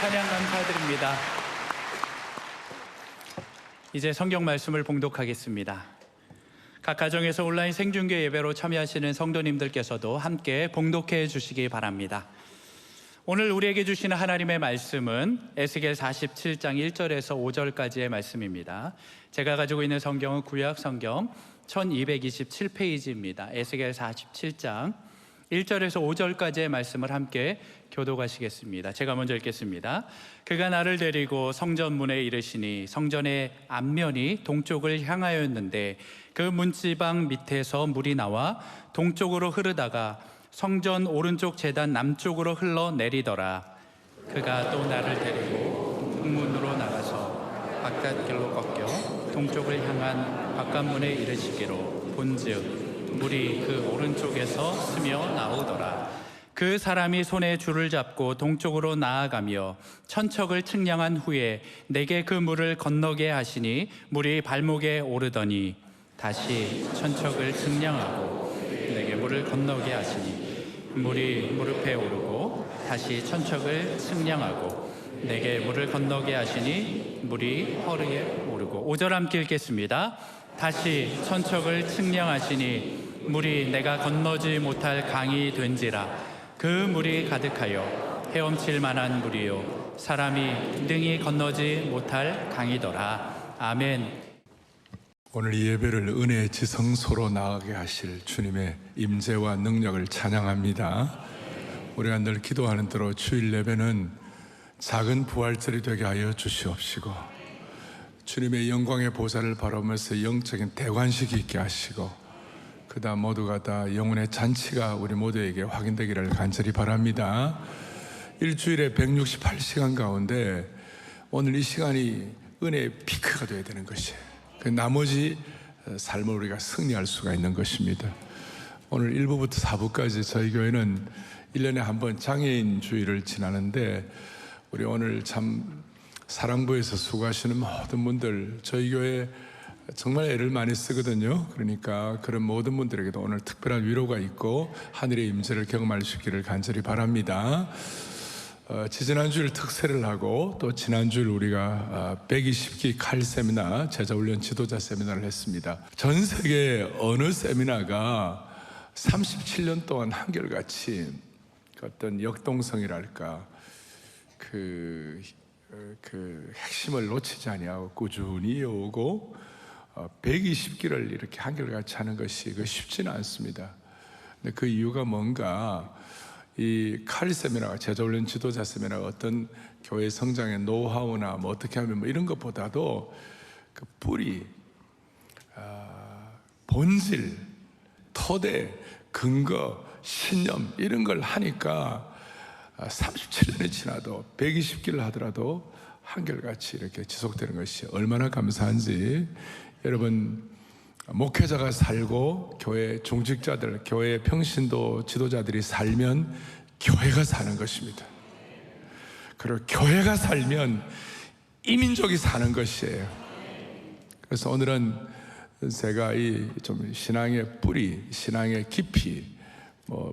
찬양 감사드립니다. 이제 성경 말씀을 봉독하겠습니다. 각 가정에서 온라인 생중계 예배로 참여하시는 성도님들께서도 함께 봉독해 주시기 바랍니다. 오늘 우리에게 주시는 하나님의 말씀은 에스겔 47장 1절에서 5절까지의 말씀입니다. 제가 가지고 있는 성경은 구약 성경 1227페이지입니다. 에스겔 47장 1절에서 5절까지의 말씀을 함께 교독하시겠습니다. 제가 먼저 읽겠습니다. 그가 나를 데리고 성전문에 이르시니 성전의 앞면이 동쪽을 향하였는데 그 문지방 밑에서 물이 나와 동쪽으로 흐르다가 성전 오른쪽 제단 남쪽으로 흘러내리더라. 그가 또 나를 데리고 북문으로 나가서 바깥길로 꺾여 동쪽을 향한 바깥문에 이르시기로 본즉 물이 그 오른쪽에서 스며 나오더라. 그 사람이 손에 줄을 잡고 동쪽으로 나아가며 천척을 측량한 후에 내게 그 물을 건너게 하시니 물이 발목에 오르더니 다시 천척을 측량하고 내게 물을 건너게 하시니 물이 무릎에 오르고 다시 천척을 측량하고 내게 물을 건너게 하시니 물이 허리에 오르고 5절 함께 읽겠습니다. 다시 천척을 측량하시니 물이 내가 건너지 못할 강이 된지라. 그 물이 가득하여 헤엄칠 만한 물이요 사람이 능히 건너지 못할 강이더라. 아멘. 오늘 이 예배를 은혜의 지성소로 나가게 하실 주님의 임재와 능력을 찬양합니다. 우리가 늘 기도하는 대로 주일 예배는 작은 부활절이 되게 하여 주시옵시고, 주님의 영광의 보좌를 바라보면서 영적인 대관식이 있게 하시고, 그 다음 모두가 다 영혼의 잔치가 우리 모두에게 확인되기를 간절히 바랍니다. 일주일에 168시간 가운데 오늘 이 시간이 은혜의 피크가 되어야 되는 것이에요. 그 나머지 삶을 우리가 승리할 수가 있는 것입니다. 오늘 1부부터 4부까지 저희 교회는 1년에 한 번 장애인 주일을 지나는데, 우리 오늘 참 사랑부에서 수고하시는 모든 분들, 저희 교회 정말 애를 많이 쓰거든요. 그러니까 그런 모든 분들에게도 오늘 특별한 위로가 있고 하늘의 임재를 경험할 수 있기를 간절히 바랍니다. 지지난주일 특세를 하고 또 지난주일 우리가 120기 칼 세미나, 제자훈련 지도자 세미나를 했습니다. 전 세계 어느 세미나가 37년 동안 한결같이 어떤 역동성이랄까 그 핵심을 놓치지 아니하고 꾸준히 이어오고 120기를 이렇게 한결같이 하는 것이 쉽지는 않습니다. 근데 그 이유가 뭔가, 이 칼 세미나가, 제자훈련 지도자 세미나가 어떤 교회 성장의 노하우나 뭐 어떻게 하면 뭐 이런 것보다도 그 뿌리, 본질, 토대, 근거, 신념 이런 걸 하니까 37년이 지나도 120기를 하더라도 한결같이 이렇게 지속되는 것이 얼마나 감사한지, 여러분 목회자가 살고 교회 중직자들, 교회 평신도 지도자들이 살면 교회가 사는 것입니다. 그리고 교회가 살면 이민족이 사는 것이에요. 그래서 오늘은 제가 이 좀 신앙의 뿌리, 신앙의 깊이,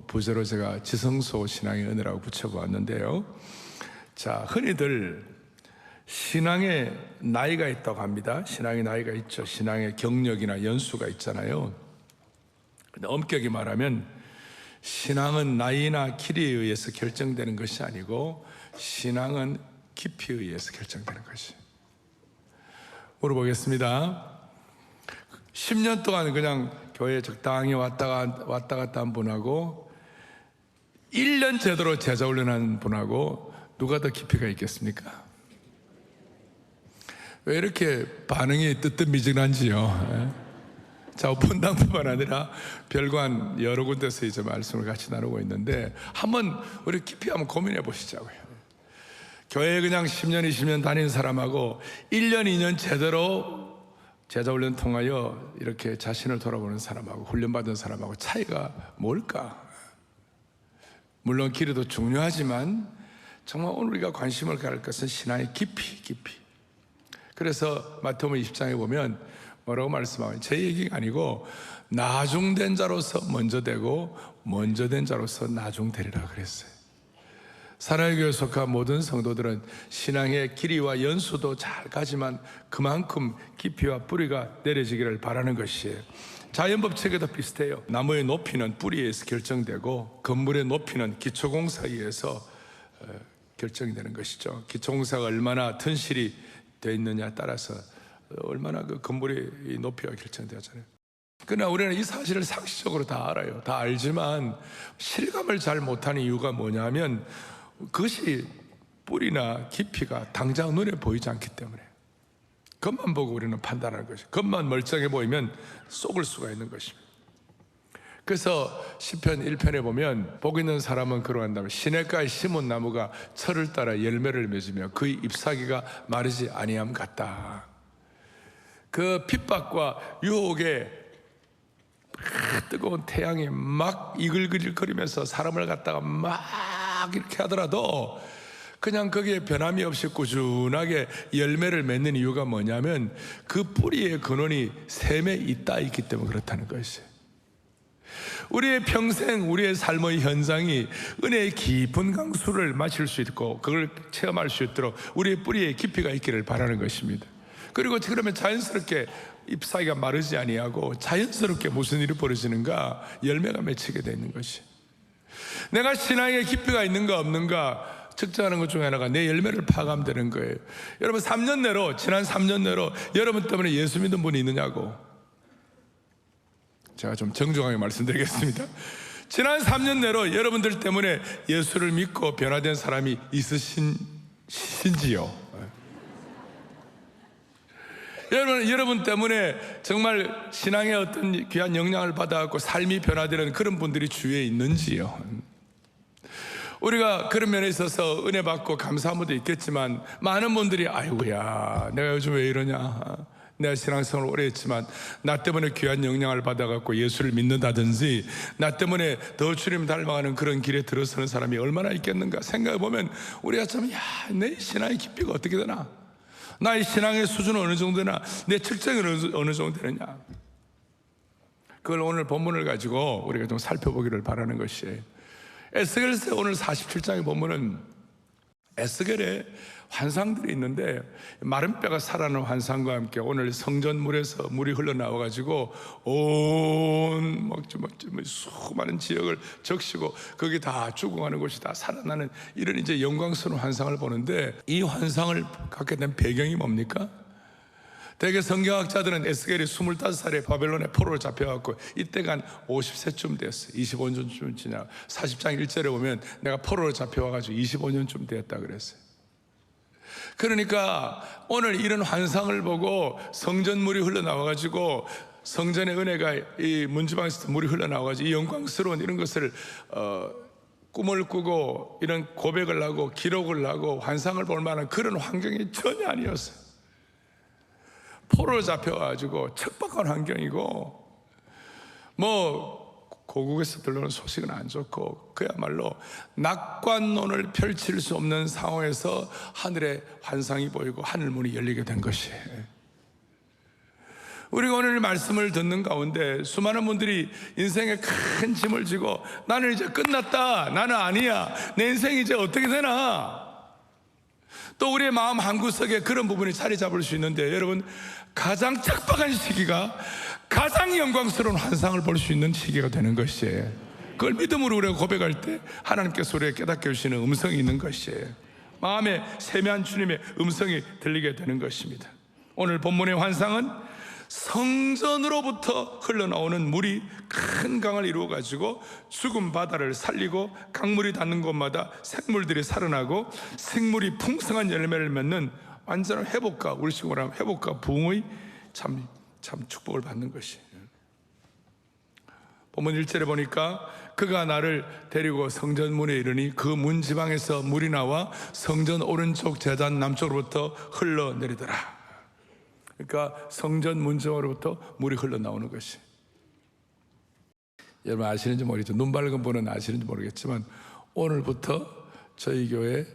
부제로 제가 지성소 신앙의 은혜라고 붙여보았는데요. 자, 흔히들 신앙의 나이가 있다고 합니다. 신앙의 나이가 있죠. 신앙의 경력이나 연수가 있잖아요. 근데 엄격히 말하면 신앙은 나이나 길이에 의해서 결정되는 것이 아니고 신앙은 깊이에 의해서 결정되는 것이. 물어보겠습니다. 10년 동안 그냥 교회에 적당히 왔다 갔다 한 분하고 1년 제대로 제자훈련한 분하고 누가 더 깊이가 있겠습니까? 왜 이렇게 반응이 뜨뜻미진한지요? 좌우분당뿐만 아니라 별관 여러 군데서 이제 말씀을 같이 나누고 있는데, 한번 우리 깊이 한번 고민해 보시자고요. 교회에 그냥 10년, 20년 다닌 사람하고 1년, 2년 제대로 제자훈련 통하여 이렇게 자신을 돌아보는 사람하고 훈련받은 사람하고 차이가 뭘까? 물론 길이도 중요하지만 정말 오늘 우리가 관심을 가질 것은 신앙의 깊이. 그래서 마태복음 20장에 보면 뭐라고 말씀하면, 제 얘기가 아니고 나중된 자로서 먼저 되고 먼저 된 자로서 나중되리라 그랬어요. 사랑의 교회 속한 모든 성도들은 신앙의 길이와 연수도 잘 가지만 그만큼 깊이와 뿌리가 내려지기를 바라는 것이에요. 자연법칙에도 비슷해요. 나무의 높이는 뿌리에서 결정되고 건물의 높이는 기초공사에 의해서 결정이 되는 것이죠. 기초공사가 얼마나 튼실히 되어 있느냐에 따라서 얼마나 그 건물의 높이가 결정되잖아요. 그러나 우리는 이 사실을 상식적으로 다 알아요. 다 알지만 실감을 잘 못하는 이유가 뭐냐면, 그것이 뿌리나 깊이가 당장 눈에 보이지 않기 때문에. 겉만 보고 우리는 판단하는 것이, 겉만 멀쩡해 보이면 속을 수가 있는 것입니다. 그래서 시편 1편에 보면 복 있는 사람은 그러한다면 시냇가에 심은 나무가 철을 따라 열매를 맺으며 그의 잎사귀가 마르지 아니함 같다. 그 핍박과 유혹에 뜨거운 태양이 막 이글거리면서 사람을 갖다가 막 이렇게 하더라도 그냥 거기에 변함이 없이 꾸준하게 열매를 맺는 이유가 뭐냐면 그 뿌리의 근원이 샘에 있기 때문에 그렇다는 것이에요. 우리의 평생, 우리의 삶의 현장이 은혜의 깊은 강수를 마실 수 있고 그걸 체험할 수 있도록 우리의 뿌리에 깊이가 있기를 바라는 것입니다. 그리고 그러면 자연스럽게 잎사귀가 마르지 아니하고 자연스럽게 무슨 일이 벌어지는가? 열매가 맺히게 되는 것이. 내가 신앙의 깊이가 있는가 없는가 측정하는 것 중에 하나가 내 열매를 파악하면 되는 거예요. 여러분 3년 내로, 지난 3년 내로 여러분 때문에 예수 믿는 분이 있느냐고. 제가 좀 정중하게 말씀드리겠습니다. 지난 3년 내로 여러분들 때문에 예수를 믿고 변화된 사람이 있으신지요? 여러분 때문에 정말 신앙의 어떤 귀한 영향을 받아갖고 삶이 변화되는 그런 분들이 주위에 있는지요? 우리가 그런 면에 있어서 은혜 받고 감사한 분도 있겠지만 많은 분들이 아이고야 내가 요즘 왜 이러냐, 내가 신앙생활을 오래 했지만 나 때문에 귀한 영향을 받아갖고 예수를 믿는다든지 나 때문에 더 주님 닮아가는 그런 길에 들어서는 사람이 얼마나 있겠는가 생각해보면 우리가 참 내 신앙의 깊이가 어떻게 되나, 나의 신앙의 수준은 어느 정도 되나, 내 측정이 어느 정도 되느냐, 그걸 오늘 본문을 가지고 우리가 좀 살펴보기를 바라는 것이에요. 에스겔서 오늘 47장에 보면은 에스겔의 환상들이 있는데 마른 뼈가 살아나는 환상과 함께 오늘 성전물에서 물이 흘러나와 가지고 온 수많은 지역을 적시고 거기 다 죽어가는 곳이 다 살아나는 이런 이제 영광스러운 환상을 보는데, 이 환상을 갖게 된 배경이 뭡니까? 대개 성경학자들은 에스겔이 25살에 바벨론의 포로로 잡혀갖고 이때가 한 50세쯤 됐어요. 25년쯤 지나 40장 1절에 보면 내가 포로로 잡혀와가지고 25년쯤 됐다 그랬어요. 그러니까 오늘 이런 환상을 보고 성전물이 흘러나와가지고 성전의 은혜가 이 문지방에서 물이 흘러나와가지고 이 영광스러운 이런 것을 꿈을 꾸고 이런 고백을 하고 기록을 하고 환상을 볼 만한 그런 환경이 전혀 아니었어요. 포로로 잡혀가지고 척박한 환경이고 뭐 고국에서 들려오는 소식은 안 좋고 그야말로 낙관론을 펼칠 수 없는 상황에서 하늘에 환상이 보이고 하늘문이 열리게 된 것이에요. 우리가 오늘 말씀을 듣는 가운데 수많은 분들이 인생에 큰 짐을 지고 나는 이제 끝났다, 나는 아니야, 내 인생이 이제 어떻게 되나, 또 우리의 마음 한구석에 그런 부분이 자리 잡을 수 있는데, 여러분 가장 척박한 시기가 가장 영광스러운 환상을 볼 수 있는 시기가 되는 것이에요. 그걸 믿음으로 우리가 고백할 때 하나님께서 우리에게 깨닫게 해주시는 음성이 있는 것이에요. 마음에 세미한 주님의 음성이 들리게 되는 것입니다. 오늘 본문의 환상은 성전으로부터 흘러나오는 물이 큰 강을 이루어 가지고 죽은 바다를 살리고 강물이 닿는 곳마다 생물들이 살아나고 생물이 풍성한 열매를 맺는 완전한 회복과, 우리식으로 하면 회복과 부흥의 참 축복을 받는 것이에요. 본문 1절에 보니까 그가 나를 데리고 성전문에 이르니 그 문지방에서 물이 나와 성전 오른쪽 제단 남쪽으로부터 흘러내리더라. 그러니까 성전 문지방으로부터 물이 흘러나오는 것이, 여러분 아시는지 모르겠죠. 눈 밝은 분은 아시는지 모르겠지만 오늘부터 저희 교회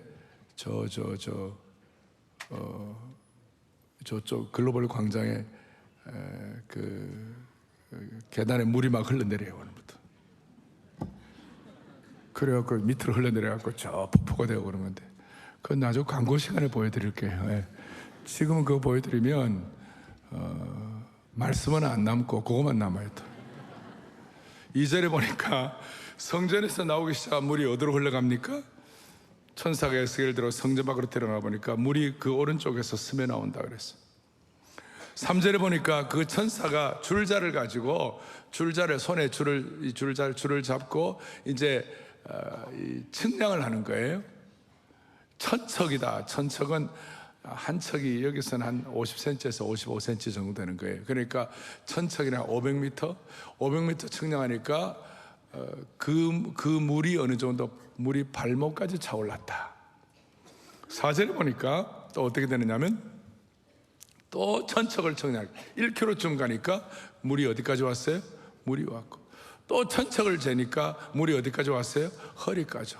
저쪽 글로벌 광장에 그 계단에 물이 막 흘러내려요. 오늘부터. 그래갖고 밑으로 흘러내려갖고 저 폭포가 되고 그런 건데, 그건 나중에 광고 시간에 보여드릴게요. 예. 지금은 그거 보여드리면 말씀은 안 남고 그것만 남아요. 또 2절에 보니까 성전에서 나오기 시작한 물이 어디로 흘러갑니까? 천사가 에스겔을 들어 성전 밖으로 데려가 보니까 물이 그 오른쪽에서 스며 나온다 그랬어요. 3절에 보니까 그 천사가 줄자를 가지고 손에 줄을 잡고 이제 측량을 하는 거예요. 천척이다. 천척은 한 척이 여기서는 한 50cm에서 55cm 정도 되는 거예요. 그러니까 천척이나 500m 측량하니까 그 물이 어느 정도, 물이 발목까지 차올랐다. 4절에 보니까 또 어떻게 되느냐면 또 천척을 측량, 1km쯤 가니까 물이 어디까지 왔어요? 물이 왔고, 또 천척을 재니까 물이 어디까지 왔어요? 허리까지.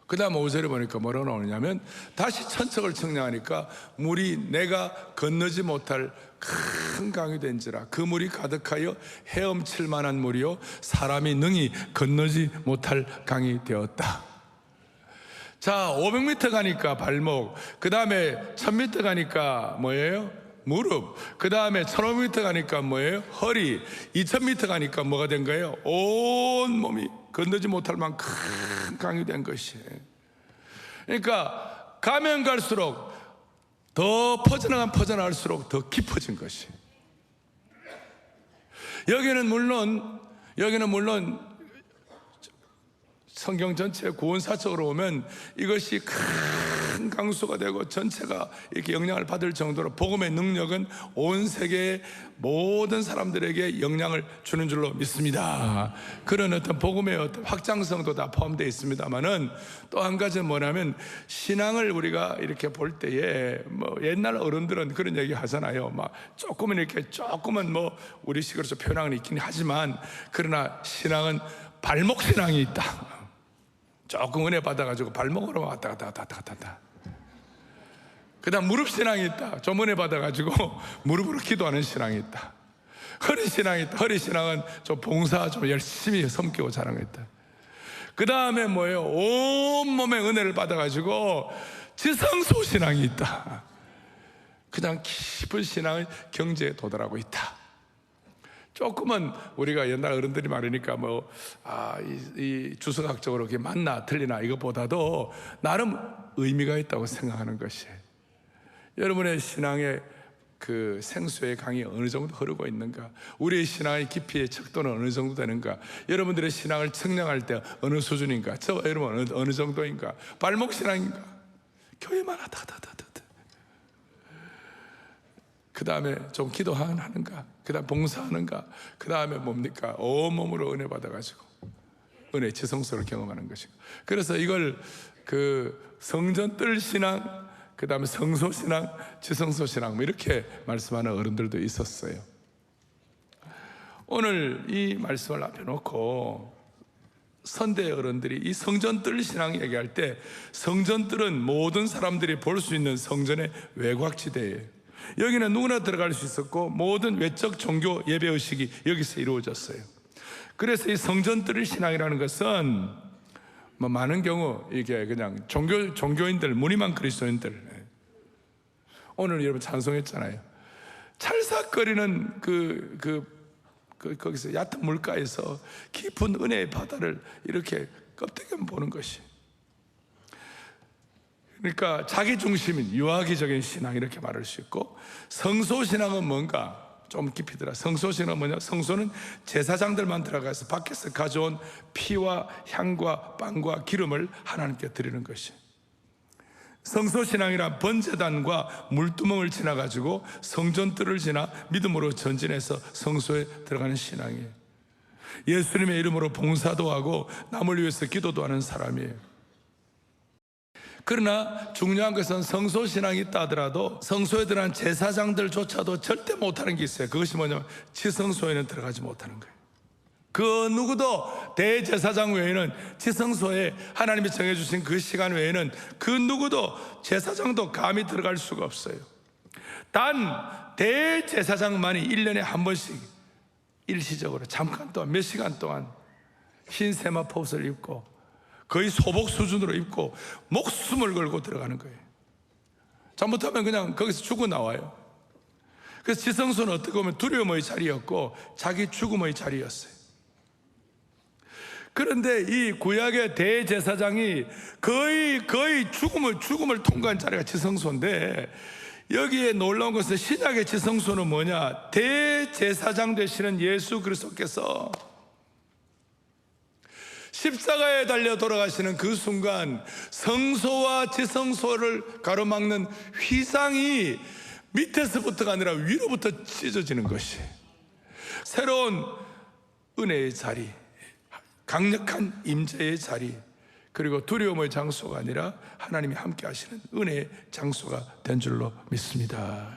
그 다음 5절에 보니까 뭐라고 나오냐면 다시 천척을 측량하니까 물이 내가 건너지 못할 큰 강이 된지라 그 물이 가득하여 헤엄칠 만한 물이요 사람이 능히 건너지 못할 강이 되었다. 자, 500m 가니까 발목, 그 다음에 1000m 가니까 뭐예요? 무릎, 그 다음에 1500m 가니까 뭐예요? 허리, 2000m 가니까 뭐가 된 거예요? 온 몸이 건너지 못할 만큼 큰 강이 된 것이에요. 그러니까 가면 갈수록 더 퍼져나갈수록 더 깊어진 것이에요. 여기는 물론 성경 전체 구원사적으로 보면 이것이 큰 강수가 되고 전체가 이렇게 영향을 받을 정도로 복음의 능력은 온 세계의 모든 사람들에게 영향을 주는 줄로 믿습니다. 그런 어떤 복음의 어떤 확장성도 다 포함되어 있습니다만은 또 한 가지는 뭐냐면 신앙을 우리가 이렇게 볼 때에 뭐 옛날 어른들은 그런 얘기 하잖아요. 막 조금은 뭐 우리식으로 표현하는 게 있긴 하지만 그러나 신앙은 발목 신앙이 있다. 조금 은혜 받아가지고 발목으로 왔다 갔다. 그 다음 무릎 신앙이 있다. 좀 은혜 받아가지고 무릎으로 기도하는 신앙이 있다. 허리 신앙이 있다. 허리 신앙은 좀 봉사 좀 열심히 섬기고 자는 거 있다. 그 다음에 뭐예요? 온몸에 은혜를 받아가지고 지성소 신앙이 있다. 그냥 깊은 신앙은 경제에 도달하고 있다. 조금은 우리가 옛날 어른들이 말하니까 이 주석학적으로 그게 맞나 틀리나 이것보다도 나름 의미가 있다고 생각하는 것이에요. 여러분의 신앙의 그 생수의 강이 어느 정도 흐르고 있는가? 우리의 신앙의 깊이의 척도는 어느 정도 되는가? 여러분들의 신앙을 측량할 때 어느 수준인가? 저 여러분 어느 정도인가? 발목 신앙인가? 교회만 하다. 그 다음에 좀 기도하는가? 그 다음 봉사하는가? 그 다음에 뭡니까? 온몸으로 은혜 받아가지고 은혜 지성소를 경험하는 것이고, 그래서 이걸 그 성전 뜰 신앙, 그 다음에 성소 신앙, 지성소 신앙 뭐 이렇게 말씀하는 어른들도 있었어요. 오늘 이 말씀을 앞에 놓고 선대 어른들이 이 성전 뜰 신앙 얘기할 때 성전 뜰은 모든 사람들이 볼 수 있는 성전의 외곽지대예요. 여기는 누구나 들어갈 수 있었고 모든 외적 종교 예배의식이 여기서 이루어졌어요. 그래서 이 성전 뜰 신앙이라는 것은 뭐 많은 경우 이게 그냥 종교인들, 무늬만 그리스도인들, 오늘 여러분 찬송했잖아요. 찰싹거리는 거기서 얕은 물가에서 깊은 은혜의 바다를 이렇게 껍데기만 보는 것이, 그러니까 자기 중심인 유아기적인 신앙 이렇게 말할 수 있고, 성소 신앙은 뭔가 좀 깊이 들어. 성소 신앙은 뭐냐? 성소는 제사장들만 들어가서 밖에서 가져온 피와 향과 빵과 기름을 하나님께 드리는 것이. 성소 신앙이란 번제단과 물두멍을 지나가지고 성전뜰을 지나 믿음으로 전진해서 성소에 들어가는 신앙이에요. 예수님의 이름으로 봉사도 하고 남을 위해서 기도도 하는 사람이에요. 그러나 중요한 것은 성소 신앙이 있다 하더라도 성소에 들어간 제사장들조차도 절대 못하는 게 있어요. 그것이 뭐냐면 지성소에는 들어가지 못하는 거예요. 그 누구도 대제사장 외에는 지성소에 하나님이 정해주신 그 시간 외에는 그 누구도 제사장도 감히 들어갈 수가 없어요. 단 대제사장만이 1년에 한 번씩 일시적으로 잠깐 동안 몇 시간 동안 흰 세마포옷을 입고 거의 소복 수준으로 입고 목숨을 걸고 들어가는 거예요. 잘못하면 그냥 거기서 죽어 나와요. 그래서 지성소는 어떻게 보면 두려움의 자리였고 자기 죽음의 자리였어요. 그런데 이 구약의 대제사장이 거의 죽음을 통과한 자리가 지성소인데, 여기에 놀라운 것은 신약의 지성소는 뭐냐? 대제사장 되시는 예수 그리스도께서 십자가에 달려 돌아가시는 그 순간 성소와 지성소를 가로막는 휘상이 밑에서부터가 아니라 위로부터 찢어지는 것이, 새로운 은혜의 자리, 강력한 임재의 자리, 그리고 두려움의 장소가 아니라 하나님이 함께 하시는 은혜의 장소가 된 줄로 믿습니다.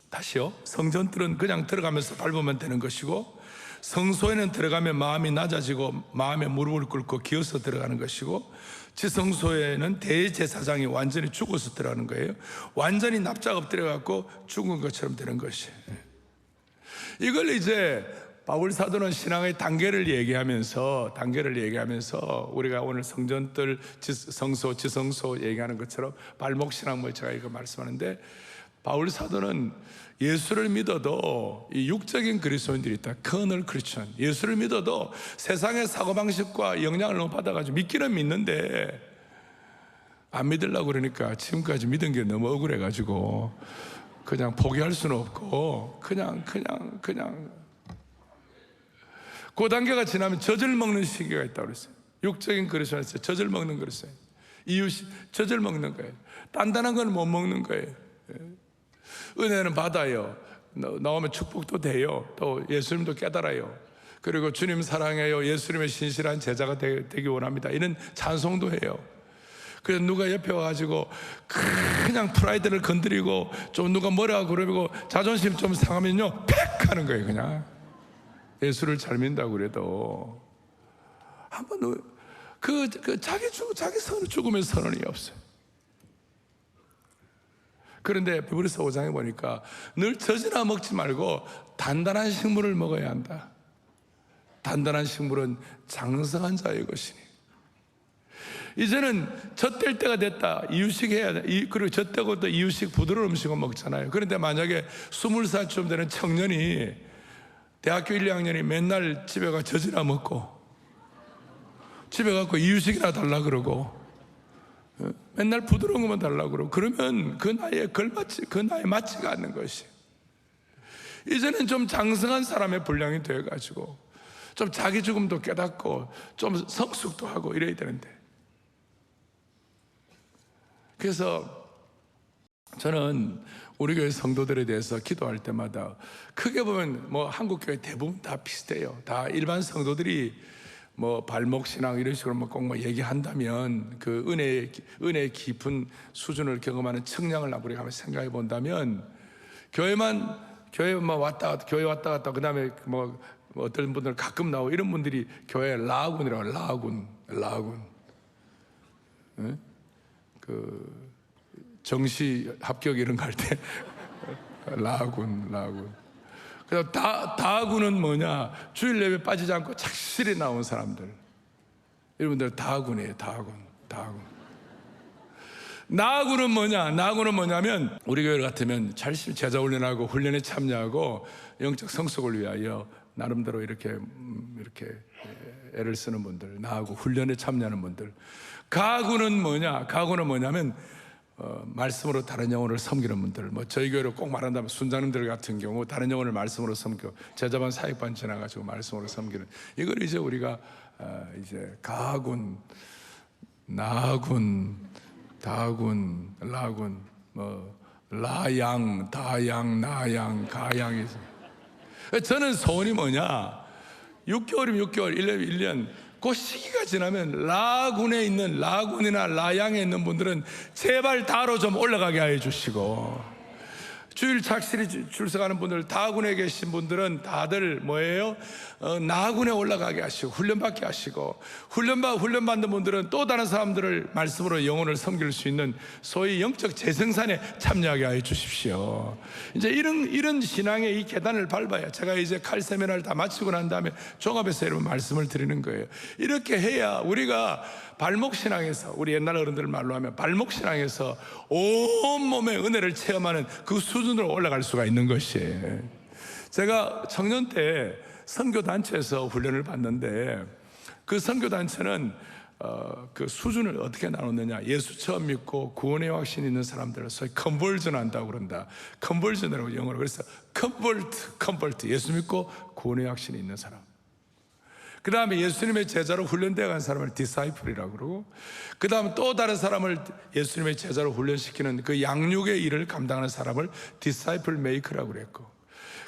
다시요, 성전들은 그냥 들어가면서 밟으면 되는 것이고, 성소에는 들어가면 마음이 낮아지고 마음에 무릎을 꿇고 기어서 들어가는 것이고, 지성소에는 대제사장이 완전히 죽어서 들어가는 거예요. 완전히 납작 엎드려갖고 죽은 것처럼 되는 것이에요. 이걸 이제 바울 사도는 신앙의 단계를 얘기하면서 우리가 오늘 성전뜰, 성소, 지성소 얘기하는 것처럼 발목 신앙 뭐 제가 이거 말씀하는데, 바울 사도는 예수를 믿어도 이 육적인 그리스도인들이 있다. 커널 크리스천. 예수를 믿어도 세상의 사고방식과 영향을 너무 받아가지고 믿기는 믿는데 안 믿으려고 그러니까 지금까지 믿은 게 너무 억울해가지고 그냥 포기할 수는 없고 그냥 그 단계가 지나면 젖을 먹는 시기가 있다고 그랬어요. 육적인 그리스도인에서 젖을 먹는 그리스도인. 이웃이 젖을 먹는 거예요. 단단한 건 못 먹는 거예요. 은혜는 받아요. 나오면 축복도 돼요. 또 예수님도 깨달아요. 그리고 주님 사랑해요. 예수님의 신실한 제자가 되기 원합니다. 이런 찬송도 해요. 그래서 누가 옆에 와가지고 그냥 프라이드를 건드리고 좀 누가 뭐라고 그러고 자존심 좀 상하면요 팩 하는 거예요. 그냥 예수를 잘 믿는다고 그래도 한번 자기 죽음의 선언이 없어요. 그런데 베드로서 5장에 보니까 늘 젖이나 먹지 말고 단단한 식물을 먹어야 한다. 단단한 식물은 장성한 자의 것이니. 이제는 젖될 때가 됐다. 이유식 해야 돼. 그리고 젖되고 또 이유식 부드러운 음식을 먹잖아요. 그런데 만약에 20살쯤 되는 청년이 대학교 1, 2학년이 맨날 집에 가 젖이나 먹고 집에 가서 이유식이나 달라 그러고 맨날 부드러운 것만 달라고 그러고 그러면 그 나이에 맞지가 않는 것이. 이제는 좀 장성한 사람의 분량이 되어가지고 좀 자기 죽음도 깨닫고 좀 성숙도 하고 이래야 되는데. 그래서 저는 우리 교회 성도들에 대해서 기도할 때마다 크게 보면 뭐 한국 교회 대부분 다 비슷해요. 다 일반 성도들이 뭐 발목신앙 이런 식으로 꼭 뭐 얘기한다면 그 은혜의 깊은 수준을 경험하는 청량을 우리가 한번 생각해 본다면 교회만 왔다 갔다 그다음에 뭐 어떤 분들 가끔 나오고 이런 분들이 교회 라군이라고 라군 네? 그 정시 합격 이런 거 할 때 라군 그래서 다군은 뭐냐? 주일 예배 빠지지 않고 착실히 나온 사람들. 여러분들 다군이에요. 다군. 나군은 뭐냐? 나군은 뭐냐면 우리 교회 같으면 열심히 제자 훈련하고 훈련에 참여하고 영적 성숙을 위하여 나름대로 이렇게 애를 쓰는 분들, 나하고 훈련에 참여하는 분들. 가군은 뭐냐? 가군은 뭐냐면 말씀으로 다른 영혼을 섬기는 분들, 뭐 저희 교회로 꼭 말한다면 순장님들 같은 경우 다른 영혼을 말씀으로 섬겨 제자반 사역반 지나가지고 말씀으로 섬기는 이걸 이제 우리가 이제 가군, 나군, 다군, 라군, 뭐 라양, 다양, 나양, 가양에서 저는 소원이 뭐냐? 6개월이면 6개월, 1년이면 1년. 그 시기가 지나면 라군이나 라양에 있는 분들은 제발 다로 좀 올라가게 해 주시고, 주일 착실히 출석하는 분들, 다군에 계신 분들은 다들 뭐예요? 나군에 올라가게 하시고 훈련받게 하시고, 훈련받는 분들은 또 다른 사람들을 말씀으로 영혼을 섬길 수 있는 소위 영적 재생산에 참여하게 해 주십시오. 이제 이런 신앙의 이 계단을 밟아야, 제가 이제 칼 세미나를 다 마치고 난 다음에 종합해서 여러분 말씀을 드리는 거예요. 이렇게 해야 우리가 발목신앙에서, 우리 옛날 어른들 말로 하면 발목신앙에서 온몸의 은혜를 체험하는 그 수준으로 올라갈 수가 있는 것이에요. 제가 청년 때 선교단체에서 훈련을 받는데, 그 선교단체는 그 수준을 어떻게 나눴느냐, 예수 처음 믿고 구원의 확신이 있는 사람들을 소위 컨버전 한다고 그런다. 컨버전이라고 영어로. 그래서 컨버트, 예수 믿고 구원의 확신이 있는 사람. 그 다음에 예수님의 제자로 훈련되어 간 사람을 디사이플이라고 그러고, 그 다음에 또 다른 사람을 예수님의 제자로 훈련시키는 그 양육의 일을 감당하는 사람을 디사이플 메이커라고 그랬고,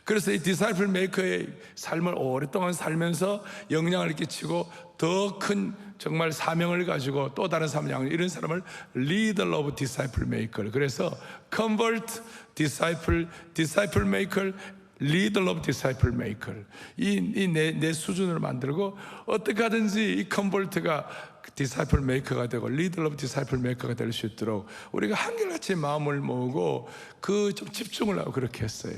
그래서 이 디사이플 메이커의 삶을 오랫동안 살면서 영향을 끼치고 더 큰 정말 사명을 가지고 또 다른 사람을 양육, 이런 사람을 리더 오브 디사이플 메이커. 그래서 컨버트, 디사이플 메이커, 리더 오브 디사이플 메이커, 이 내 수준을 만들고 어떻게 하든지 이 컨버트가 디사이플 메이커가 되고 리더 오브 디사이플 메이커가 될 수 있도록 우리가 한결같이 마음을 모으고 그 좀 집중을 하고 그렇게 했어요.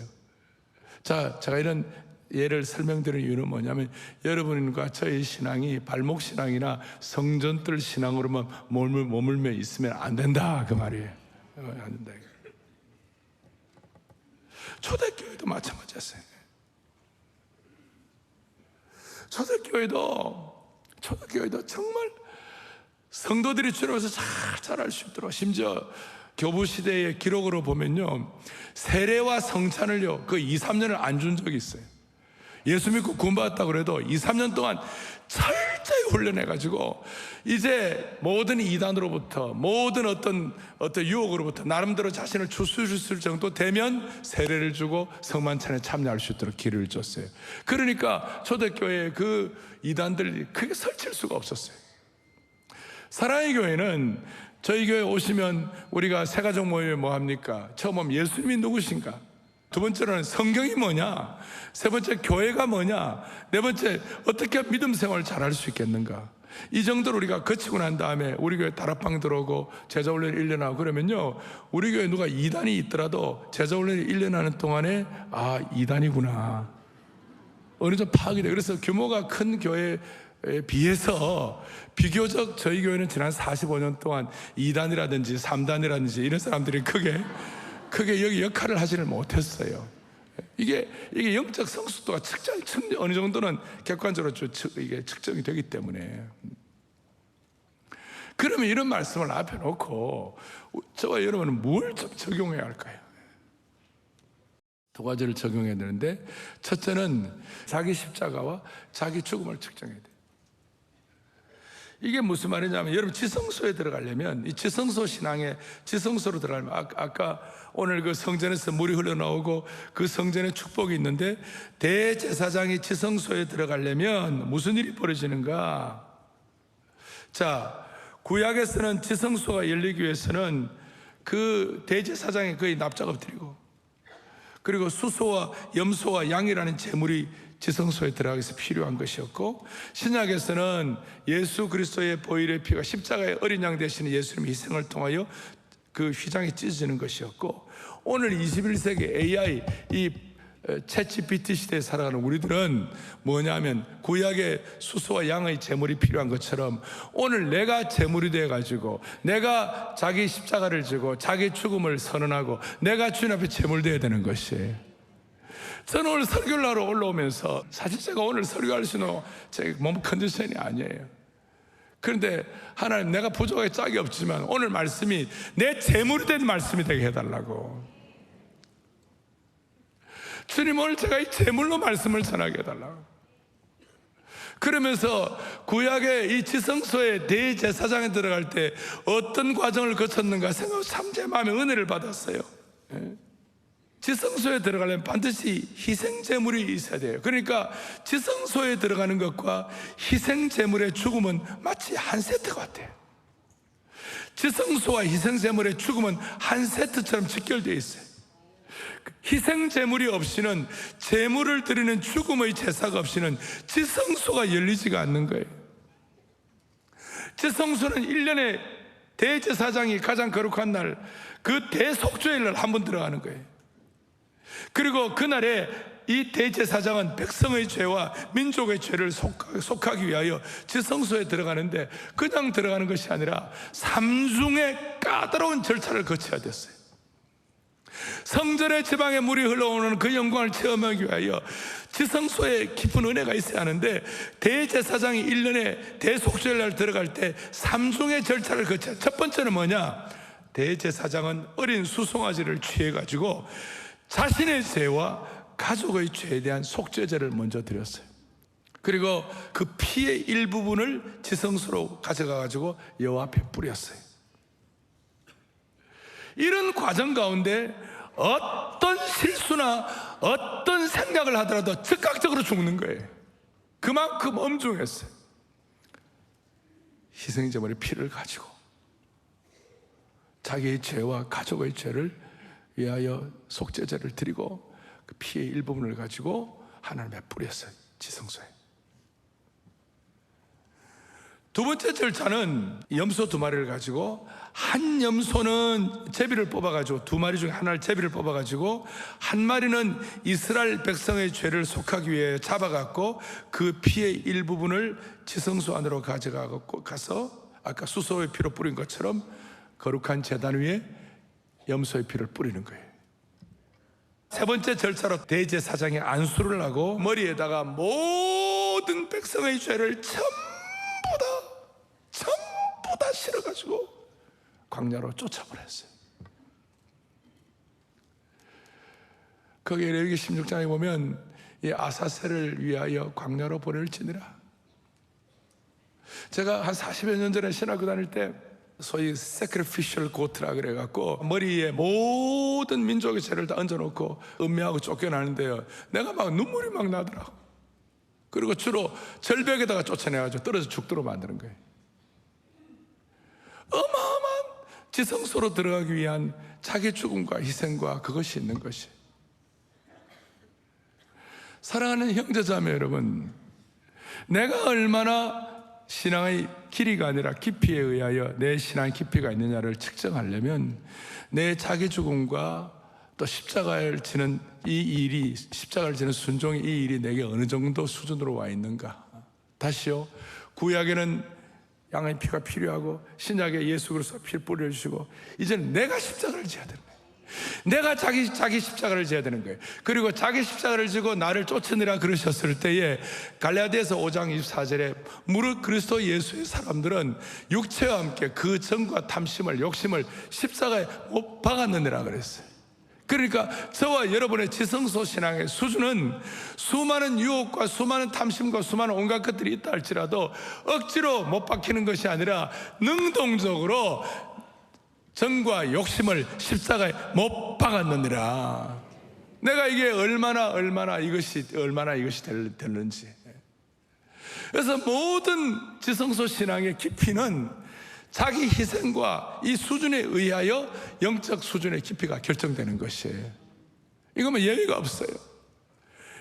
자, 제가 이런 예를 설명드리는 이유는 뭐냐면, 여러분과 저의 신앙이 발목신앙이나 성전들 신앙으로만 머물며 있으면 안 된다, 그 말이에요. 안 된다. 초대교회도 마찬가지였어요. 초대교회도 정말 성도들이 주님에서 잘 자랄 수 있도록, 심지어 교부 시대의 기록으로 보면요, 세례와 성찬을요 그 2-3년을 안 준 적이 있어요. 예수 믿고 구원받았다고 그래도 2-3년 동안 철저히 훈련해가지고 이제 모든 이단으로부터, 모든 어떤 유혹으로부터 나름대로 자신을 추스릴 정도 되면 세례를 주고 성만찬에 참여할 수 있도록 기회를 줬어요. 그러니까 초대교회의 그 이단들이 크게 설칠 수가 없었어요. 사랑의 교회는 저희 교회 오시면 우리가 새가족 모임에 뭐 합니까? 처음 보면 예수님이 누구신가? 두 번째로는 성경이 뭐냐? 세 번째 교회가 뭐냐? 네 번째 어떻게 믿음 생활을 잘할 수 있겠는가? 이 정도로 우리가 거치고 난 다음에 우리 교회 다락방 들어오고 제자훈련 1년 하고 그러면요, 우리 교회 누가 이단이 있더라도 제자훈련 1년 하는 동안에 아, 이단이구나 어느 정도 파악이 돼요. 그래서 규모가 큰 교회에 비해서 비교적 저희 교회는 지난 45년 동안 2단이라든지 3단이라든지 이런 사람들이 크게 여기 역할을 하지를 못했어요. 이게 영적 성숙도가 어느 정도는 객관적으로 이게 측정이 되기 때문에. 그러면 이런 말씀을 앞에 놓고 저와 여러분은 뭘 좀 적용해야 할까요? 두 가지를 적용해야 되는데, 첫째는 자기 십자가와 자기 죽음을 측정해야 돼요. 이게 무슨 말이냐면, 여러분 지성소에 들어가려면, 이 지성소 신앙에 지성소로 들어가려면 아까 오늘 그 성전에서 물이 흘러나오고 그 성전에 축복이 있는데, 대제사장이 지성소에 들어가려면 무슨 일이 벌어지는가? 자, 구약에서는 지성소가 열리기 위해서는 그 대제사장이 거의 납작업 드리고, 그리고 수소와 염소와 양이라는 제물이 지성소에 들어가기 위해서 필요한 것이었고, 신약에서는 예수 그리스도의 보혈의 피가 십자가의 어린 양 되시는 예수님의 희생을 통하여 그 휘장이 찢어지는 것이었고, 오늘 21세기 AI 이 챗GPT 시대에 살아가는 우리들은 뭐냐면, 구약의 수소와 양의 제물이 필요한 것처럼 오늘 내가 제물이 돼가지고 내가 자기 십자가를 지고 자기 죽음을 선언하고 내가 주님 앞에 제물되어야 되는 것이에요. 저는 오늘 설교를 하러 올라오면서 사실 제가 오늘 설교할 수 있는 제 몸 컨디션이 아니에요. 그런데 하나님, 내가 부족하게 짝이 없지만 오늘 말씀이 내 제물이 된 말씀이 되게 해달라고. 주님, 오늘 제가 이 제물로 말씀을 전하게 해달라고. 그러면서 구약의 이 지성소의 대제사장에 들어갈 때 어떤 과정을 거쳤는가 생각하고 참 제 마음에 은혜를 받았어요. 지성소에 들어가려면 반드시 희생제물이 있어야 돼요. 그러니까 지성소에 들어가는 것과 희생제물의 죽음은 마치 한 세트 같아요. 지성소와 희생제물의 죽음은 한 세트처럼 직결되어 있어요. 희생제물이 없이는, 제물을 드리는 죽음의 제사가 없이는 지성소가 열리지가 않는 거예요. 지성소는 1년에 대제사장이 가장 거룩한 날, 그 대속죄일 날 한 번 들어가는 거예요. 그리고 그날에 이 대제사장은 백성의 죄와 민족의 죄를 속하기 위하여 지성소에 들어가는데, 그냥 들어가는 것이 아니라 삼중의 까다로운 절차를 거쳐야 됐어요. 성전의 지방에 물이 흘러오는 그 영광을 체험하기 위하여 지성소에 깊은 은혜가 있어야 하는데, 대제사장이 1년에 대속죄를 들어갈 때 삼중의 절차를 거쳐야 해요. 첫 번째는 뭐냐? 대제사장은 어린 수송아지를 취해가지고 자신의 죄와 가족의 죄에 대한 속죄제를 먼저 드렸어요. 그리고 그 피의 일부분을 지성소로 가져가가지고 여호와 앞에 뿌렸어요. 이런 과정 가운데 어떤 실수나 어떤 생각을 하더라도 즉각적으로 죽는 거예요. 그만큼 엄중했어요. 희생제물의 피를 가지고 자기의 죄와 가족의 죄를 위하여 속죄제를 드리고 그 피의 일부분을 가지고 하나님에 뿌렸어요. 지성소에. 두 번째 절차는 염소 2마리를 가지고, 한 염소는 제비를 뽑아가지고 2마리 중에 하나를 제비를 뽑아가지고, 한 마리는 이스라엘 백성의 죄를 속하기 위해 잡아갖고 그 피의 일부분을 지성소 안으로 가서 아까 수소의 피로 뿌린 것처럼 거룩한 제단 위에 염소의 피를 뿌리는 거예요. 세 번째 절차로 대제사장이 안수를 하고 머리에다가 모든 백성의 죄를 전부 다 실어가지고 광야로 쫓아버렸어요. 거기에 레위기 16장에 보면 이 아사셀을 위하여 광야로 보낼지니라. 제가 한 40여 년 전에 신학교 다닐 때 소위 sacrificial goat라 그래갖고 머리에 모든 민족의 죄를 다 얹어놓고 음미하고 쫓겨나는데요, 내가 막 눈물이 막 나더라고. 그리고 주로 절벽에다가 쫓아내가지고 떨어져 죽도록 만드는 거예요. 어마어마한 지성소로 들어가기 위한 자기 죽음과 희생과 그것이 있는 것이. 사랑하는 형제자매 여러분, 내가 얼마나 신앙의 길이가 아니라 깊이에 의하여 내 신앙의 깊이가 있느냐를 측정하려면 내 자기 죽음과 또 십자가를 지는 이 일이, 십자가를 지는 순종의 이 일이 내게 어느 정도 수준으로 와 있는가. 다시요, 구약에는 양의 피가 필요하고 신약에 예수 그리스도가 피를 뿌려주시고 이제는 내가 십자가를 지어야 되는 거예요. 내가 자기 십자가를 지어야 되는 거예요. 그리고 자기 십자가를 지고 나를 쫓으니라 그러셨을 때에 갈라디아서 5장 24절에 무릇 그리스도 예수의 사람들은 육체와 함께 그 정과 탐심을 욕심을 십자가에 못 박았느니라 그랬어요. 그러니까 저와 여러분의 지성소 신앙의 수준은 수많은 유혹과 수많은 탐심과 수많은 온갖 것들이 있다 할지라도 억지로 못 박히는 것이 아니라 능동적으로 정과 욕심을 십자가에 못 박았느니라. 내가 이게 얼마나 이것이 되는지. 그래서 모든 지성소 신앙의 깊이는 자기 희생과 이 수준에 의하여 영적 수준의 깊이가 결정되는 것이에요. 이거면 예외가 없어요.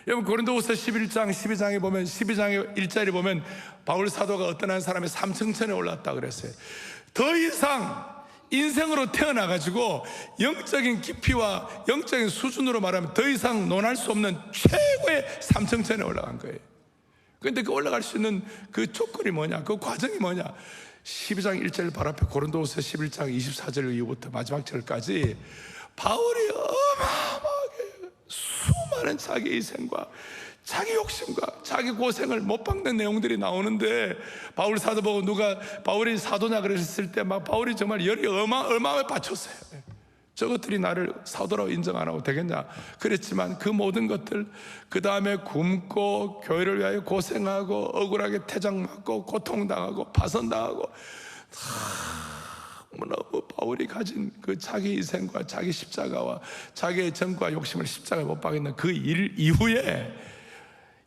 여러분 고린도후서 11장 12장에 보면 12장의 1절에 보면 바울 사도가 어떤 한 사람의 삼층천에 올랐다 그랬어요. 더 이상 인생으로 태어나가지고 영적인 깊이와 영적인 수준으로 말하면 더 이상 논할 수 없는 최고의 삼층천에 올라간 거예요. 그런데 그 올라갈 수 있는 그 조건이 뭐냐, 그 과정이 뭐냐. 12장 1절 바로 앞에 고린도후서 11장 24절 이후부터 마지막 절까지 바울이 어마어마하게 수많은 자기 희생과 자기 욕심과 자기 고생을 못 박는 내용들이 나오는데, 바울 사도 보고 누가 바울이 사도냐 그랬을 때 막 바울이 정말 열이 어마어마하게 받쳤어요. 저것들이 나를 사도라고 인정 안 하고 되겠냐 그랬지만 그 모든 것들, 그 다음에 굶고 교회를 위하여 고생하고 억울하게 태장 맞고 고통당하고 파선당하고 너무 바울이 가진 그 자기 희생과 자기 십자가와 자기의 정과 욕심을 십자가에 못 박는 그 일 이후에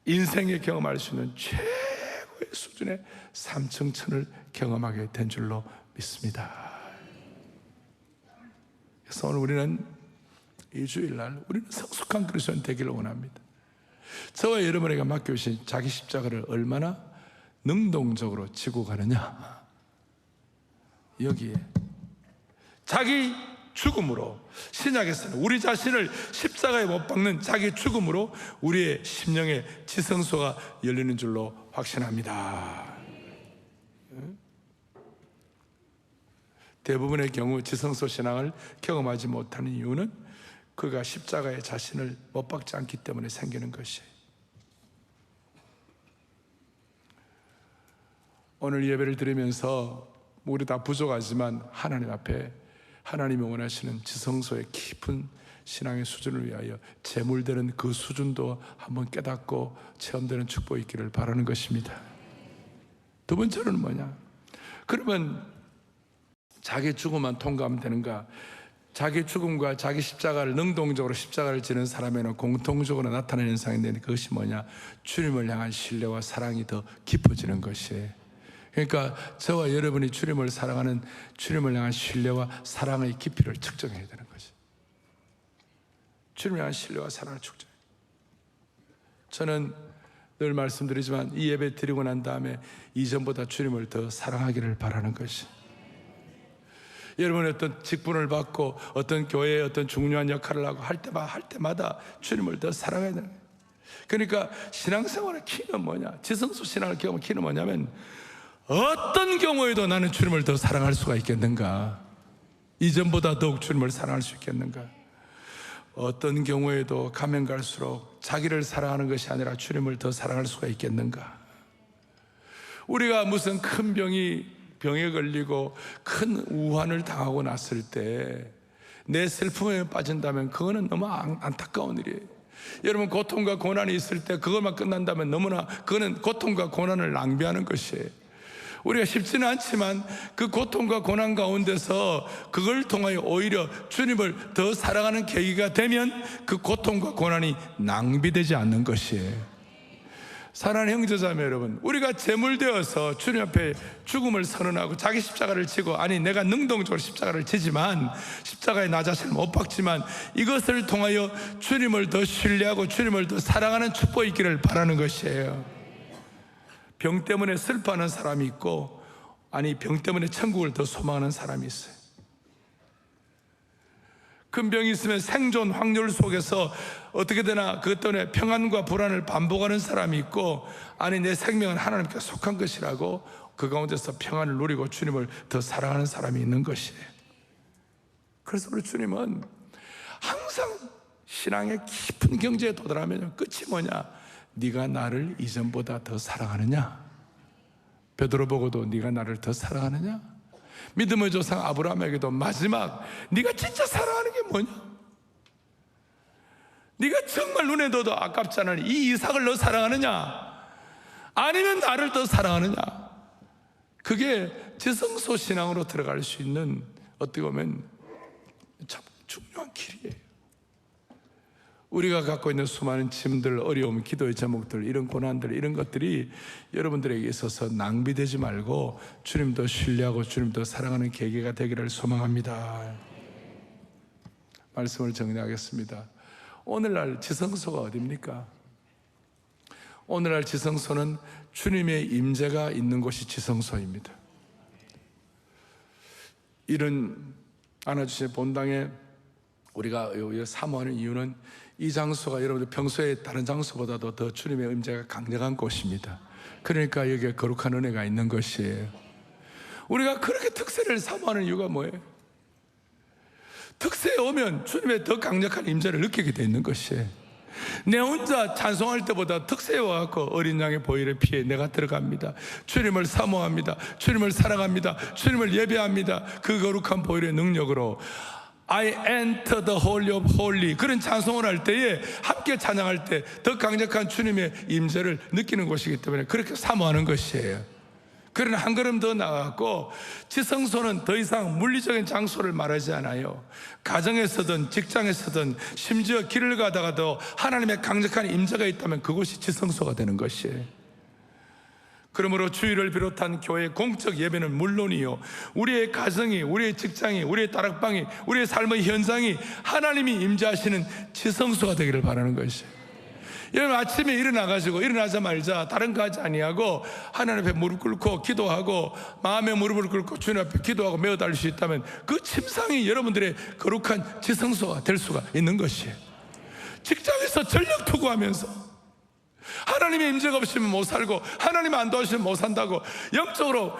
인생에 경험할 수 있는 최고의 수준의 삼층천을 경험하게 된 줄로 믿습니다. 그래서 오늘 우리는 이 주일날 우리는 성숙한 그리스도인 되기를 원합니다. 저와 여러분에게 맡겨주신 자기 십자가를 얼마나 능동적으로 지고 가느냐, 여기에 자기 죽음으로, 신약에서는 우리 자신을 십자가에 못 박는 자기 죽음으로 우리의 심령의 지성소가 열리는 줄로 확신합니다. 대부분의 경우 지성소 신앙을 경험하지 못하는 이유는 그가 십자가에 자신을 못 박지 않기 때문에 생기는 것이에요. 오늘 예배를 드리면서 우리 다 부족하지만 하나님 앞에 하나님이 원하시는 지성소의 깊은 신앙의 수준을 위하여 재물되는 그 수준도 한번 깨닫고 체험되는 축복이 있기를 바라는 것입니다. 두 번째로는 뭐냐? 그러면 자기 죽음만 통과하면 되는가? 자기 죽음과 자기 십자가를 능동적으로 십자가를 지는 사람에는 공통적으로 나타나는 현상인데 그것이 뭐냐? 주님을 향한 신뢰와 사랑이 더 깊어지는 것이에요. 그러니까 저와 여러분이 주님을 사랑하는, 주님을 향한 신뢰와 사랑의 깊이를 측정해야 되는 거죠. 주님을 향한 신뢰와 사랑을 측정해요. 저는 늘 말씀드리지만 이 예배 드리고 난 다음에 이전보다 주님을 더 사랑하기를 바라는 것이, 여러분이 어떤 직분을 받고 어떤 교회에 어떤 중요한 역할을 하고 할 때마다 주님을 더 사랑해야 되는 거예요. 그러니까 신앙생활의 키는 뭐냐, 지성소 신앙을 경험한 키는 뭐냐면 어떤 경우에도 나는 주님을 더 사랑할 수가 있겠는가, 이전보다 더욱 주님을 사랑할 수 있겠는가. 어떤 경우에도 가면 갈수록 자기를 사랑하는 것이 아니라 주님을 더 사랑할 수가 있겠는가? 우리가 무슨 큰 병에 걸리고 큰 우환을 당하고 났을 때 내 슬픔에 빠진다면 그거는 너무 안타까운 일이에요. 여러분, 고통과 고난이 있을 때 그것만 끝난다면 너무나 그거는 고통과 고난을 낭비하는 것이에요. 우리가 쉽지는 않지만 그 고통과 고난 가운데서 그걸 통하여 오히려 주님을 더 사랑하는 계기가 되면 그 고통과 고난이 낭비되지 않는 것이에요. 사랑하는 형제자매 여러분, 우리가 제물되어서 주님 앞에 죽음을 선언하고 자기 십자가를 지고, 아니 내가 능동적으로 십자가를 지지만 십자가에 나 자신을 못 박지만 이것을 통하여 주님을 더 신뢰하고 주님을 더 사랑하는 축복이 있기를 바라는 것이에요. 병 때문에 슬퍼하는 사람이 있고, 아니 병 때문에 천국을 더 소망하는 사람이 있어요. 큰 병이 있으면 생존 확률 속에서 어떻게 되나 그것 때문에 평안과 불안을 반복하는 사람이 있고, 아니 내 생명은 하나님께 속한 것이라고 그 가운데서 평안을 누리고 주님을 더 사랑하는 사람이 있는 것이에요. 그래서 우리 주님은 항상 신앙의 깊은 경지에 도달하면 끝이 뭐냐? 네가 나를 이전보다 더 사랑하느냐? 베드로 보고도 네가 나를 더 사랑하느냐? 믿음의 조상 아브라함에게도 마지막 네가 진짜 사랑하는 게 뭐냐? 네가 정말 눈에 넣어도 아깝지 않은 이 이삭을 너 사랑하느냐? 아니면 나를 더 사랑하느냐? 그게 지성소 신앙으로 들어갈 수 있는 어떻게 보면 참 중요한 길이에요. 우리가 갖고 있는 수많은 짐들, 어려움, 기도의 제목들, 이런 고난들, 이런 것들이 여러분들에게 있어서 낭비되지 말고 주님도 신뢰하고 주님도 사랑하는 계기가 되기를 소망합니다. 말씀을 정리하겠습니다. 오늘날 지성소가 어디입니까? 오늘날 지성소는 주님의 임재가 있는 곳이 지성소입니다. 이런 안아주신 본당에 우리가 사모하는 이유는 이 장소가 여러분들 평소에 다른 장소보다도 더 주님의 임재가 강력한 곳입니다. 그러니까 여기에 거룩한 은혜가 있는 것이에요. 우리가 그렇게 특세를 사모하는 이유가 뭐예요? 특세에 오면 주님의 더 강력한 임재를 느끼게 돼 있는 것이에요. 내 혼자 찬송할 때보다 특세에 와서 어린 양의 보혈의 피에 내가 들어갑니다. 주님을 사모합니다. 주님을 사랑합니다. 주님을 예배합니다. 그 거룩한 보혈의 능력으로 I enter the holy of holy, 그런 찬송을 할 때에 함께 찬양할 때 더 강력한 주님의 임재를 느끼는 곳이기 때문에 그렇게 사모하는 것이에요. 그러나 한 걸음 더 나아갔고, 지성소는 더 이상 물리적인 장소를 말하지 않아요. 가정에서든 직장에서든 심지어 길을 가다가도 하나님의 강력한 임재가 있다면 그곳이 지성소가 되는 것이에요. 그러므로 주일을 비롯한 교회 공적 예배는 물론이요, 우리의 가정이, 우리의 직장이, 우리의 다락방이, 우리의 삶의 현장이 하나님이 임재하시는 지성소가 되기를 바라는 것이에요. 여러분, 아침에 일어나자마자 다른 거 하지 아니하고 하나님 앞에 무릎 꿇고 기도하고 마음의 무릎을 꿇고 주님 앞에 기도하고 메어 달릴 수 있다면 그 침상이 여러분들의 거룩한 지성소가 될 수가 있는 것이에요. 직장에서 전력 투구하면서 하나님의 임재가 없으면 못 살고 하나님 안 도와주시면 못 산다고 영적으로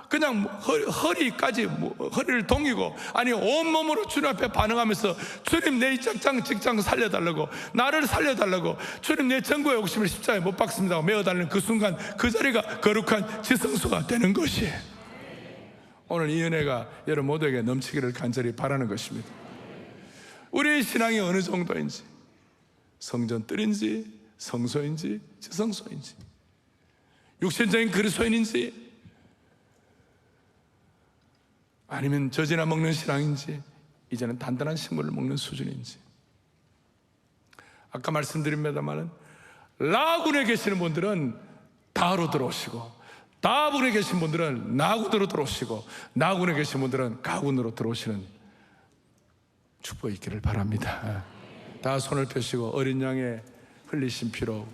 그냥 허리까지 허리를 동이고, 아니 온몸으로 주님 앞에 반응하면서 주님 내 직장 살려달라고, 나를 살려달라고, 주님 내 전구의 욕심을 십자가에 못 박습니다 하고 메어달라는 그 순간 그 자리가 거룩한 지성소가 되는 것이에요. 오늘 이 은혜가 여러분 모두에게 넘치기를 간절히 바라는 것입니다. 우리의 신앙이 어느 정도인지, 성전뜰인지 성소인지 지성소인지, 육신적인 그리스도인인지 아니면 젖이나 먹는 신앙인지, 이제는 단단한 식물을 먹는 수준인지. 아까 말씀드립니다만 라군에 계시는 분들은 다로 들어오시고, 다군에 계신 분들은 나군으로 들어오시고, 나군에 계신 분들은 가군으로 들어오시는 축복이 있기를 바랍니다. 다 손을 펴시고 어린 양의 흘리신 피로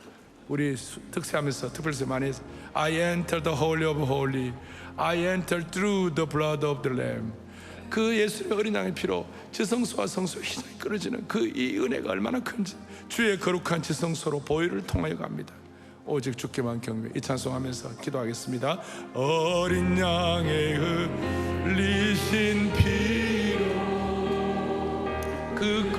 우리 특세하면서 특별히 많이 해서 I enter the holy of holy, I enter through the blood of the lamb. 그 예수의 어린 양의 피로 지성소와 성소의 희생이 끊어지는 그 이 은혜가 얼마나 큰지 주의 거룩한 지성소로 보혈을 통하여 갑니다. 오직 주께만 경배. 이 찬송하면서 기도하겠습니다. 어린 양의 흘리신 피로 그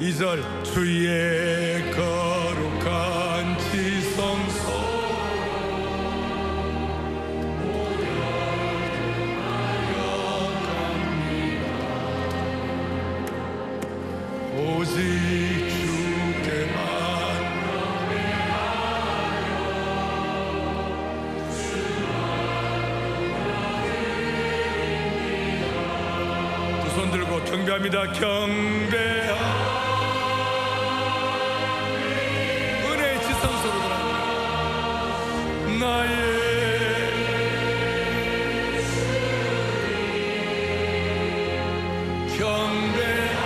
2절 주의 거룩한 지성소 오직 주께만 두 손 들고 경배합니다. 경배하 은혜의 지성소로 들어갑니다. 나의 경배하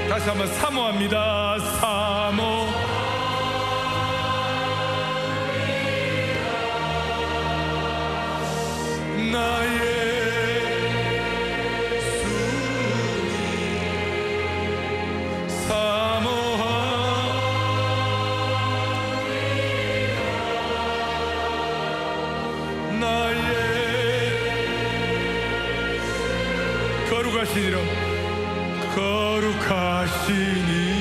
다시 한번 사모합니다. 사모 나의 주님 사모합니다. 나의 거룩하신 이름 거룩하신 이름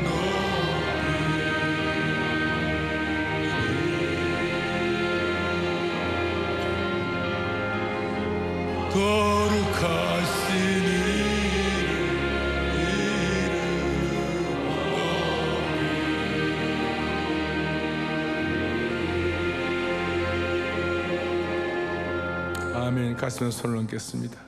높이 거룩하신 아멘. 가슴에 손을 얹겠습니다.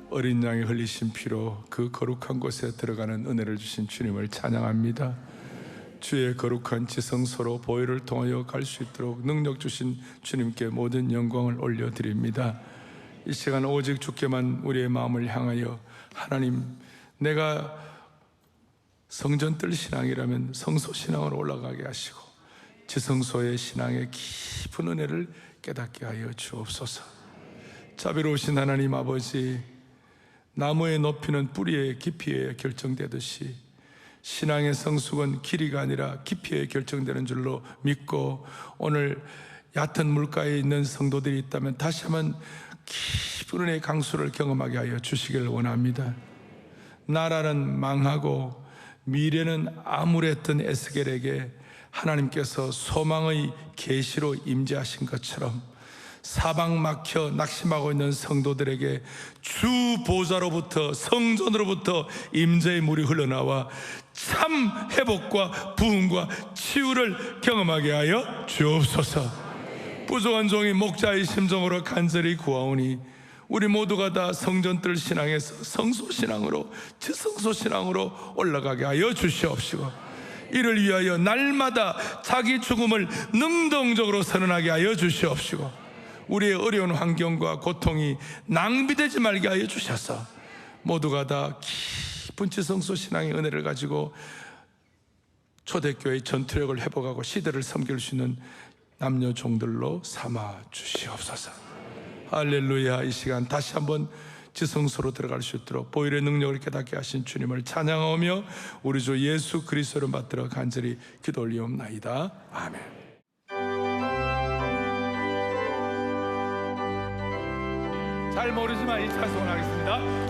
어린 양이 흘리신 피로 그 거룩한 곳에 들어가는 은혜를 주신 주님을 찬양합니다. 주의 거룩한 지성소로 보혈을 통하여 갈 수 있도록 능력 주신 주님께 모든 영광을 올려드립니다. 이 시간 오직 주께만 우리의 마음을 향하여 하나님, 내가 성전뜰 신앙이라면 성소 신앙으로 올라가게 하시고 지성소의 신앙의 깊은 은혜를 깨닫게 하여 주옵소서. 자비로우신 하나님 아버지, 나무의 높이는 뿌리의 깊이에 결정되듯이 신앙의 성숙은 길이가 아니라 깊이에 결정되는 줄로 믿고, 오늘 얕은 물가에 있는 성도들이 있다면 다시 한번 깊은 은혜의 강수를 경험하게 하여 주시기를 원합니다. 나라는 망하고 미래는 암울했던 에스겔에게 하나님께서 소망의 계시로 임재하신 것처럼 사방 막혀 낙심하고 있는 성도들에게 주 보좌로부터, 성전으로부터 임재의 물이 흘러나와 참 회복과 부흥과 치유를 경험하게 하여 주옵소서. 부족한 종이 목자의 심정으로 간절히 구하오니 우리 모두가 다 성전뜰 신앙에서 성소 신앙으로, 지성소 신앙으로 올라가게 하여 주시옵시고, 이를 위하여 날마다 자기 죽음을 능동적으로 선언하게 하여 주시옵시고, 우리의 어려운 환경과 고통이 낭비되지 말게 하여 주셔서 모두가 다 깊은 지성소 신앙의 은혜를 가지고 초대교회의 전투력을 회복하고 시대를 섬길 수 있는 남녀 종들로 삼아 주시옵소서. 할렐루야. 이 시간 다시 한번 지성소로 들어갈 수 있도록 보혈의 능력을 깨닫게 하신 주님을 찬양하며 우리 주 예수 그리스도를 받들어 간절히 기도 올리옵나이다. 아멘. 잘 모르지만 2차 소원하겠습니다.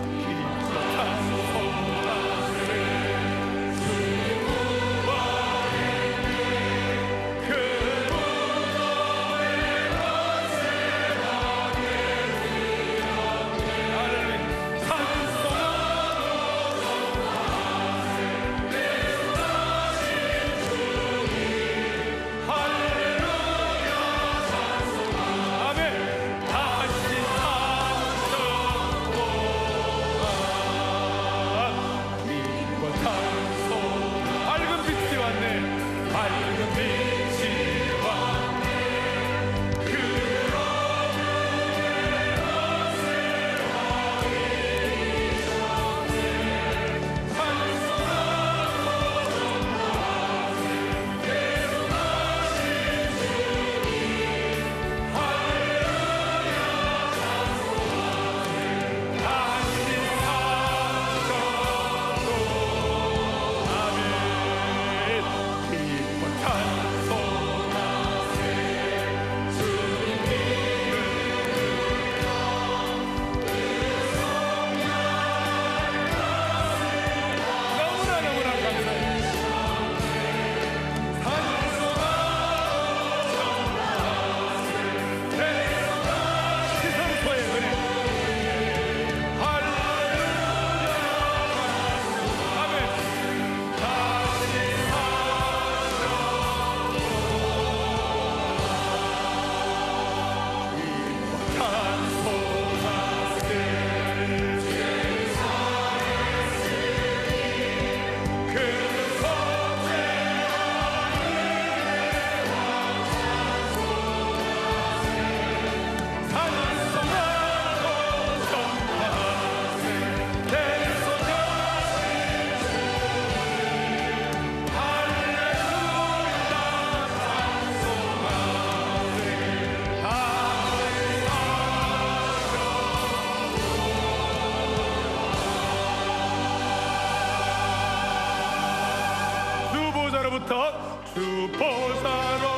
더 주보사로